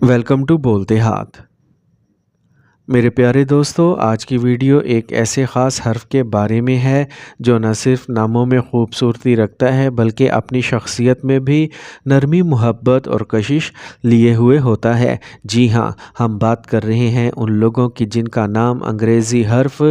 Welcome to بولتے ہاتھ۔ میرے پیارے دوستو، آج کی ویڈیو ایک ایسے خاص حرف کے بارے میں ہے جو نہ صرف ناموں میں خوبصورتی رکھتا ہے بلکہ اپنی شخصیت میں بھی نرمی، محبت اور کشش لیے ہوئے ہوتا ہے۔ جی ہاں، ہم بات کر رہے ہیں ان لوگوں کی جن کا نام انگریزی حرف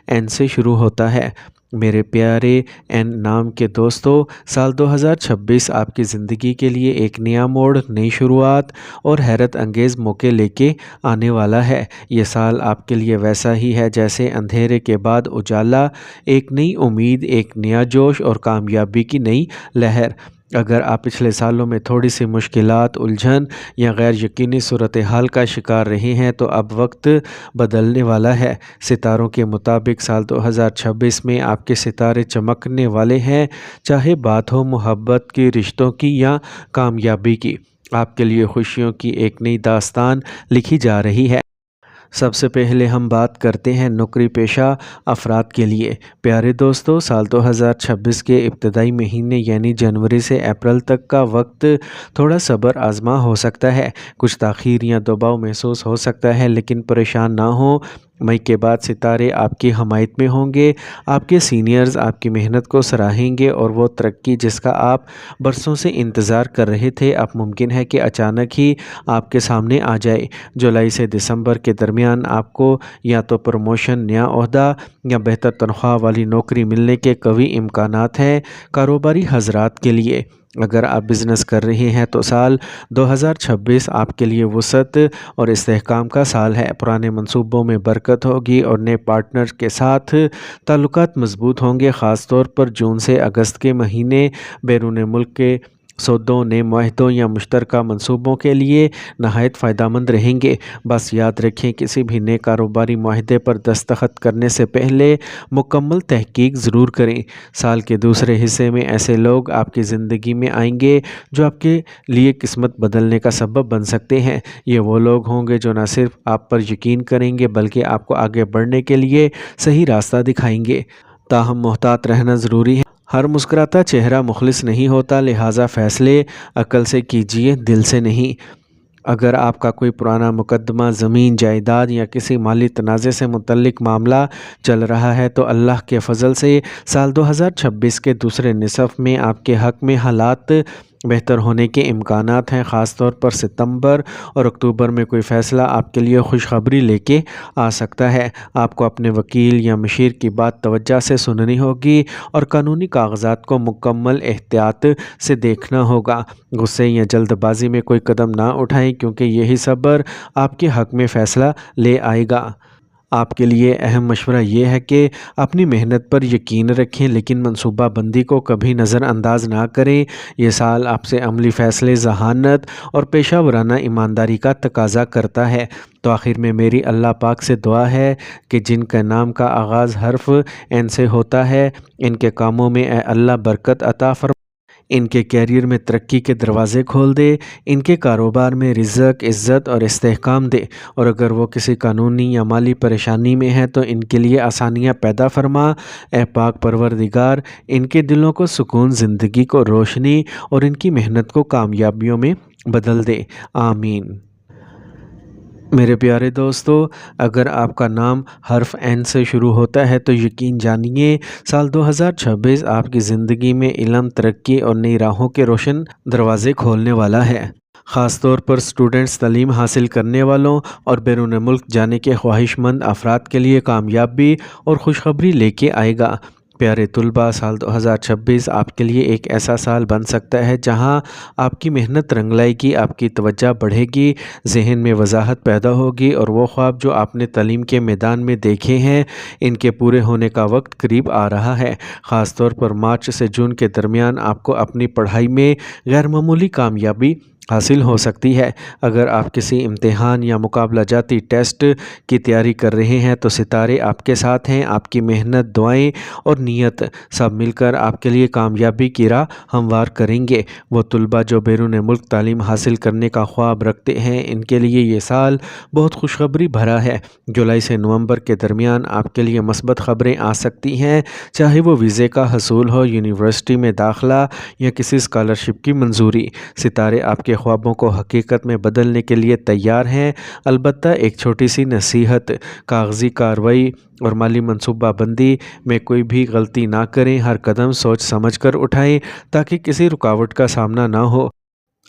این سے شروع ہوتا ہے۔ میرے پیارے این نام کے دوستو، سال 2026 آپ کی زندگی کے لیے ایک نیا موڑ، نئی شروعات اور حیرت انگیز موقع لے کے آنے والا ہے۔ یہ سال آپ کے لیے ویسا ہی ہے جیسے اندھیرے کے بعد اجالا، ایک نئی امید، ایک نیا جوش اور کامیابی کی نئی لہر۔ اگر آپ پچھلے سالوں میں تھوڑی سی مشکلات، الجھن یا غیر یقینی صورتحال کا شکار رہے ہیں تو اب وقت بدلنے والا ہے۔ ستاروں کے مطابق سال 2026 میں آپ کے ستارے چمکنے والے ہیں، چاہے بات ہو محبت کی، رشتوں کی یا کامیابی کی۔ آپ کے لیے خوشیوں کی ایک نئی داستان لکھی جا رہی ہے۔ سب سے پہلے ہم بات کرتے ہیں نوکری پیشہ افراد کے لیے۔ پیارے دوستو، سال 2026 کے ابتدائی مہینے یعنی جنوری سے اپریل تک کا وقت تھوڑا صبر آزما ہو سکتا ہے۔ کچھ تاخیر یا دباؤ محسوس ہو سکتا ہے، لیکن پریشان نہ ہوں۔ مئی کے بعد ستارے آپ کی حمایت میں ہوں گے۔ آپ کے سینئرز آپ کی محنت کو سراہیں گے اور وہ ترقی جس کا آپ برسوں سے انتظار کر رہے تھے اب ممکن ہے کہ اچانک ہی آپ کے سامنے آ جائے۔ جولائی سے دسمبر کے درمیان آپ کو یا تو پروموشن، نیا عہدہ یا بہتر تنخواہ والی نوکری ملنے کے قوی امکانات ہیں۔ کاروباری حضرات کے لیے، اگر آپ بزنس کر رہے ہیں تو سال 2026 آپ کے لیے وسعت اور استحکام کا سال ہے۔ پرانے منصوبوں میں برکت ہوگی اور نئے پارٹنر کے ساتھ تعلقات مضبوط ہوں گے۔ خاص طور پر جون سے اگست کے مہینے بیرون ملک کے سودوں، نئے معاہدوں یا مشترکہ منصوبوں کے لیے نہایت فائدہ مند رہیں گے۔ بس یاد رکھیں، کسی بھی نئے کاروباری معاہدے پر دستخط کرنے سے پہلے مکمل تحقیق ضرور کریں۔ سال کے دوسرے حصے میں ایسے لوگ آپ کی زندگی میں آئیں گے جو آپ کے لیے قسمت بدلنے کا سبب بن سکتے ہیں۔ یہ وہ لوگ ہوں گے جو نہ صرف آپ پر یقین کریں گے بلکہ آپ کو آگے بڑھنے کے لیے صحیح راستہ دکھائیں گے۔ تاہم محتاط رہنا ضروری ہے۔ ہر مسکراتا چہرہ مخلص نہیں ہوتا، لہٰذا فیصلے عقل سے کیجیے، دل سے نہیں۔ اگر آپ کا کوئی پرانا مقدمہ، زمین، جائیداد یا کسی مالی تنازع سے متعلق معاملہ چل رہا ہے تو اللہ کے فضل سے سال 2026 کے دوسرے نصف میں آپ کے حق میں حالات بہتر ہونے کے امکانات ہیں۔ خاص طور پر ستمبر اور اکتوبر میں کوئی فیصلہ آپ کے لیے خوشخبری لے کے آ سکتا ہے۔ آپ کو اپنے وکیل یا مشیر کی بات توجہ سے سننی ہوگی اور قانونی کاغذات کو مکمل احتیاط سے دیکھنا ہوگا۔ غصے یا جلد بازی میں کوئی قدم نہ اٹھائیں کیونکہ یہی صبر آپ کے حق میں فیصلہ لے آئے گا۔ آپ کے لیے اہم مشورہ یہ ہے کہ اپنی محنت پر یقین رکھیں لیکن منصوبہ بندی کو کبھی نظر انداز نہ کریں۔ یہ سال آپ سے عملی فیصلے، ذہانت اور پیشہ ورانہ ایمانداری کا تقاضا کرتا ہے۔ تو آخر میں میری اللہ پاک سے دعا ہے کہ جن کے نام کا آغاز حرف این سے ہوتا ہے، ان کے کاموں میں اے اللہ برکت عطا فرما، ان کے کیریئر میں ترقی کے دروازے کھول دے، ان کے کاروبار میں رزق، عزت اور استحکام دے، اور اگر وہ کسی قانونی یا مالی پریشانی میں ہیں تو ان کے لیے آسانیاں پیدا فرما۔ اے پاک پروردگار، ان کے دلوں کو سکون، زندگی کو روشنی اور ان کی محنت کو کامیابیوں میں بدل دے، آمین۔ میرے پیارے دوستو، اگر آپ کا نام حرف این سے شروع ہوتا ہے تو یقین جانیے سال 2026 آپ کی زندگی میں علم، ترقی اور نئی راہوں کے روشن دروازے کھولنے والا ہے۔ خاص طور پر اسٹوڈنٹس، تعلیم حاصل کرنے والوں اور بیرون ملک جانے کے خواہش مند افراد کے لیے کامیابی اور خوشخبری لے کے آئے گا۔ پیارے طلباء، سال 2026 آپ کے لیے ایک ایسا سال بن سکتا ہے جہاں آپ کی محنت رنگ لائے گی، آپ کی توجہ بڑھے گی، ذہن میں وضاحت پیدا ہوگی اور وہ خواب جو آپ نے تعلیم کے میدان میں دیکھے ہیں ان کے پورے ہونے کا وقت قریب آ رہا ہے۔ خاص طور پر مارچ سے جون کے درمیان آپ کو اپنی پڑھائی میں غیر معمولی کامیابی حاصل ہو سکتی ہے۔ اگر آپ کسی امتحان یا مقابلہ جاتی ٹیسٹ کی تیاری کر رہے ہیں تو ستارے آپ کے ساتھ ہیں۔ آپ کی محنت، دعائیں اور نیت سب مل کر آپ کے لیے کامیابی کی راہ ہموار کریں گے۔ وہ طلباء جو بیرون ملک تعلیم حاصل کرنے کا خواب رکھتے ہیں ان کے لیے یہ سال بہت خوشخبری بھرا ہے۔ جولائی سے نومبر کے درمیان آپ کے لیے مثبت خبریں آ سکتی ہیں، چاہے وہ ویزے کا حصول ہو، یونیورسٹی میں داخلہ یا کسی اسکالرشپ کی منظوری۔ ستارے آپ کے کے ख्वाबों को हकीकत में बदलने के लिए तैयार हैं। अलबत्ता एक छोटी सी नसीहत, कागजी कार्रवाई और माली मनसूबाबंदी में कोई भी गलती ना करें। हर कदम सोच समझ कर उठाएं ताकि किसी रुकावट का सामना ना हो।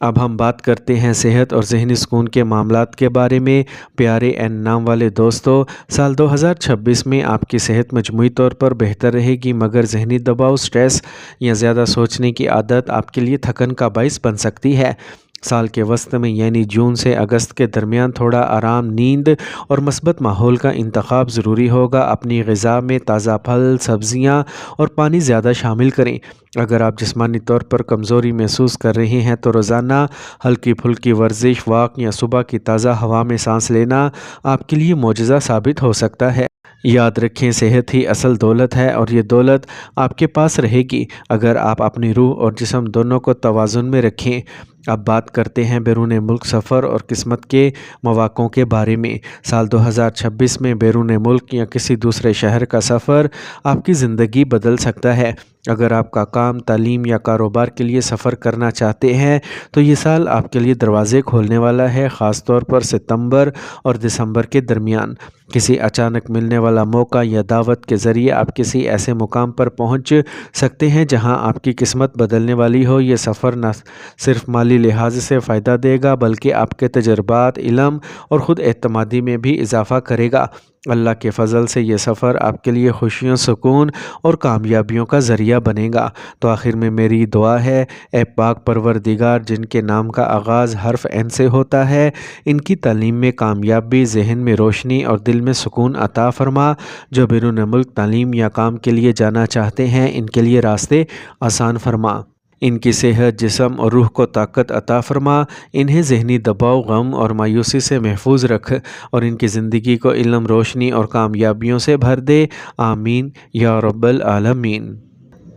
अब हम बात करते हैं सेहत और ज़हनी सुकून के मामलात के बारे में। प्यारे एन नाम वाले दोस्तों, साल 2026 में आपकी सेहत मजमूई तौर पर बेहतर रहेगी, मगर ज़हनी दबाव, स्ट्रेस या ज़्यादा सोचने की आदत आपके लिए थकन का बाइस बन सकती है। साल के वस्त में यानी जून से अगस्त के दरमियान थोड़ा आराम, नींद और मस्बत माहौल का इंतखाब ज़रूरी होगा। अपनी ग़िज़ा में ताज़ा फल, सब्ज़ियाँ और पानी ज़्यादा शामिल करें। अगर आप जिस्मानी तौर पर कमज़ोरी महसूस कर रहे हैं तो रोज़ाना हल्की फुल्की वर्जिश, वॉक या सुबह की ताज़ा हवा में सांस लेना आपके लिए मोजज़ा साबित हो सकता है। याद रखें, सेहत ही असल दौलत है और ये दौलत आपके पास रहेगी अगर आप अपनी रूह और जिस्म दोनों को तवाज़ुन में रखें। अब बात करते हैं बैरून मुल्क सफ़र और किस्मत के मौक़ों के बारे में। साल 2026 में बैरून मुल्क या किसी दूसरे शहर का सफ़र आपकी ज़िंदगी बदल सकता है। अगर आपका काम, तालीम या कारोबार के लिए सफ़र करना चाहते हैं तो ये साल आपके लिए दरवाज़े खोलने वाला है, ख़ास तौर पर सितंबर और दिसंबर के दरमियान। किसी अचानक मिलने वाला मौका या दावत के ज़रिए आप किसी ऐसे मुकाम पर पहुंच सकते हैं जहां आपकी किस्मत बदलने वाली हो। ये सफ़र न सिर्फ माली लिहाज से फ़ायदा देगा बल्कि आपके तजर्बात, इल्म और ख़ुद एतमादी में भी इजाफ़ा करेगा। अल्लाह के फ़ज़ल से ये सफ़र आपके लिए खुशियों, सुकून और कामयाबियों का ज़रिया बनेगा। तो आखिर में मेरी दुआ है, ए पाक परवरदिगार, जिनके नाम का आगाज़ हर्फ एन से होता है, इनकी तालीम में कामयाबी, ज़हन में रोशनी और दिल में सुकून अता फ़रमा। जो बैरून मुल्क तालीम या काम के लिए जाना चाहते हैं, इनके लिए रास्ते आसान फ़रमा। इनकी सेहत, जिस्म और रूह को ताकत अता फ़रमा। इन्हें ज़हनी दबाव, गम और मायूसी से महफूज रख और इनकी ज़िंदगी को इल्म, रोशनी और कामयाबियों से भर दे। आमीन या रब्बल आलमीन।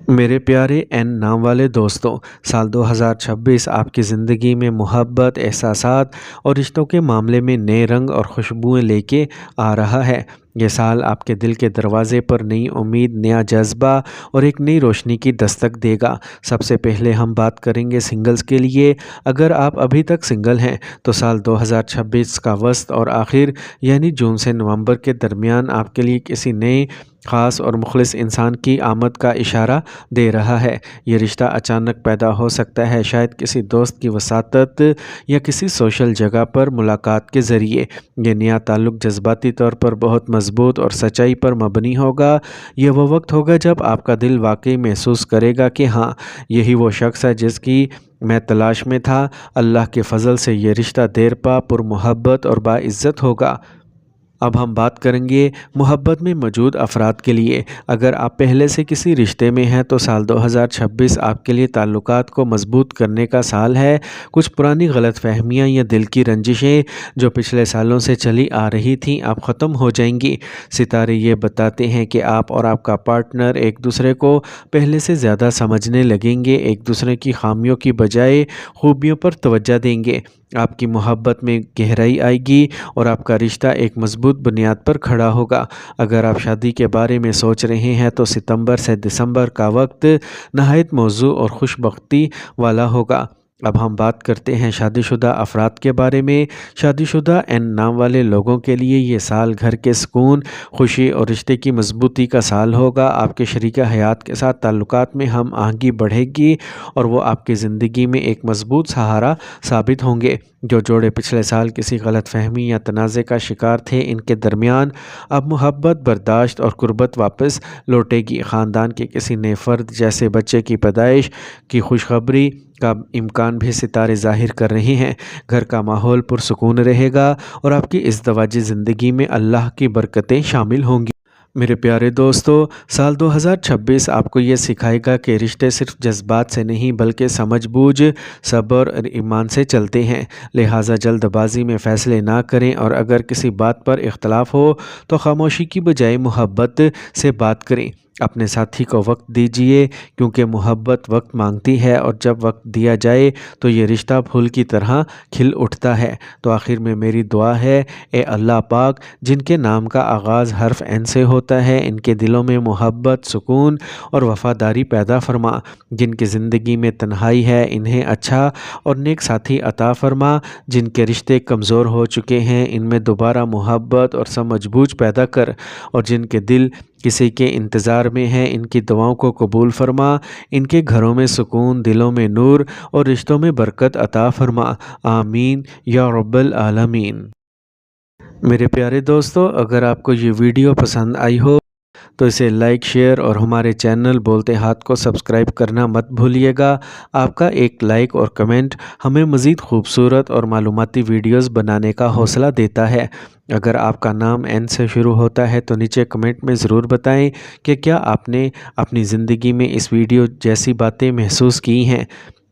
मेरे प्यारे एन नाम वाले दोस्तों, साल 2026 आपकी ज़िंदगी में मोहब्बत, एहसासात और रिश्तों के मामले में नए रंग और खुशबुएँ लेके आ रहा है। ये साल आपके दिल के दरवाज़े पर नई उम्मीद, नया जज्बा और एक नई रोशनी की दस्तक देगा। सबसे पहले हम बात करेंगे सिंगल्स के लिए। अगर आप अभी तक सिंगल हैं तो साल 2026 का वस्त और आखिर यानी जून से नवंबर के दरमियान आपके लिए किसी नए, ख़ास और मुखलिस इंसान की आमद का इशारा दे रहा है। ये रिश्ता अचानक पैदा हो सकता है, शायद किसी दोस्त की वसातत या किसी सोशल जगह पर मुलाकात के ज़रिए। ये नया ताल्लुक़ जज्बाती तौर पर बहुत मजबूत और सच्चाई पर मबनी होगा। ये वो वक्त होगा जब आपका दिल वाकई महसूस करेगा कि हाँ, यही वो शख्स है जिसकी मैं तलाश में था। अल्लाह के फ़ज़ल से ये रिश्ता देरपा, पुरमोहब्बत और बाइज़्ज़त होगा। अब हम बात करेंगे मोहब्बत में मौजूद अफराद के लिए। अगर आप पहले से किसी रिश्ते में हैं तो साल 2026 आपके लिए ताल्लुकात को मजबूत करने का साल है। कुछ पुरानी गलतफहमियां या दिल की रंजिशें जो पिछले सालों से चली आ रही थीं, अब ख़त्म हो जाएंगी। सितारे ये बताते हैं कि आप और आपका पार्टनर एक दूसरे को पहले से ज़्यादा समझने लगेंगे, एक दूसरे की खामियों की बजाय खूबियों पर तवज्जो देंगे। आपकी मोहब्बत में गहराई आएगी और आपका रिश्ता एक मजबूत बुनियाद पर खड़ा होगा। अगर आप शादी के बारे में सोच रहे हैं तो सितंबर से दिसंबर का वक्त नहायत मौजू और खुशबख्ती वाला होगा। अब हम बात करते हैं शादीशुदा अफराद के बारे में। शादीशुदा एन नाम वाले लोगों के लिए ये साल घर के सुकून, खुशी और रिश्ते की मजबूती का साल होगा। आपके शरीक हयात के साथ ताल्लुकात में हम आहंगी बढ़ेगी और वो आपकी ज़िंदगी में एक मजबूत सहारा साबित होंगे। जो जोड़े पिछले साल किसी गलत फहमी या तनाज़े का शिकार थे, इनके दरमियान अब मोहब्बत, बर्दाश्त और कुर्बत वापस लौटेगी। ख़ानदान के किसी नए फ़र्द जैसे बच्चे की पैदाइश की खुशखबरी का इम्कान भी सितारे ज़ाहिर कर रहे हैं। घर का माहौल पुरसुकून रहेगा और आपकी इज़्दवाजी ज़िंदगी में अल्लाह की बरकतें शामिल होंगी। मेरे प्यारे दोस्तों, साल 2026 आपको ये सिखाएगा कि रिश्ते सिर्फ जज्बात से नहीं बल्कि समझ-बूझ, सब्र और ईमान से चलते हैं। लिहाजा जल्दबाजी में फ़ैसले ना करें और अगर किसी बात पर इख्तलाफ हो तो खामोशी की बजाय मोहब्बत से बात करें। अपने साथी को वक्त दीजिए क्योंकि मोहब्बत वक्त मांगती है और जब वक्त दिया जाए तो ये रिश्ता फूल की तरह खिल उठता है। तो आखिर में मेरी दुआ है, ए अल्लाह पाक, जिनके नाम का आगाज़ हर्फ एन से होता है, इनके दिलों में मोहब्बत, सुकून और वफ़ादारी पैदा फरमा। जिनकी ज़िंदगी में तन्हाई है, इन्हें अच्छा और नेक साथी अता फरमा। जिनके रिश्ते कमज़ोर हो चुके हैं, इनमें दोबारा मोहब्बत और समझबूझ पैदा कर। और जिनके दिल किसी के इंतज़ार में हैं, इनकी दुआओं को कबूल फरमा। इनके घरों में सुकून, दिलों में नूर और रिश्तों में बरकत अता फरमा। आमीन या रब्बल आलमीन। मेरे प्यारे दोस्तों, अगर आपको ये वीडियो पसंद आई हो तो इसे लाइक, शेयर और हमारे चैनल बोलते हाथ को सब्सक्राइब करना मत भूलिएगा। आपका एक लाइक और कमेंट हमें मज़ीद खूबसूरत और मालूमाती वीडियोस बनाने का हौसला देता है। अगर आपका नाम एन से शुरू होता है तो नीचे कमेंट में ज़रूर बताएं कि क्या आपने अपनी ज़िंदगी में इस वीडियो जैसी बातें महसूस की हैं।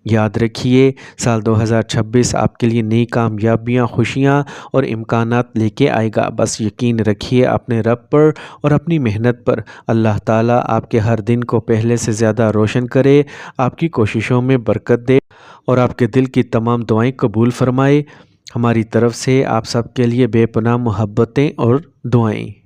याद रखिए, साल 2026 आपके लिए नई कामयाबियाँ, खुशियाँ और इम्कानात लेके आएगा। बस यकीन रखिए अपने रब पर और अपनी मेहनत पर। अल्लाह ताला आपके हर दिन को पहले से ज़्यादा रोशन करे, आपकी कोशिशों में बरकत दे और आपके दिल की तमाम दुआएं कबूल फरमाए। हमारी तरफ से आप सबके लिए बेपनाह मोहब्बतें और दुआएं।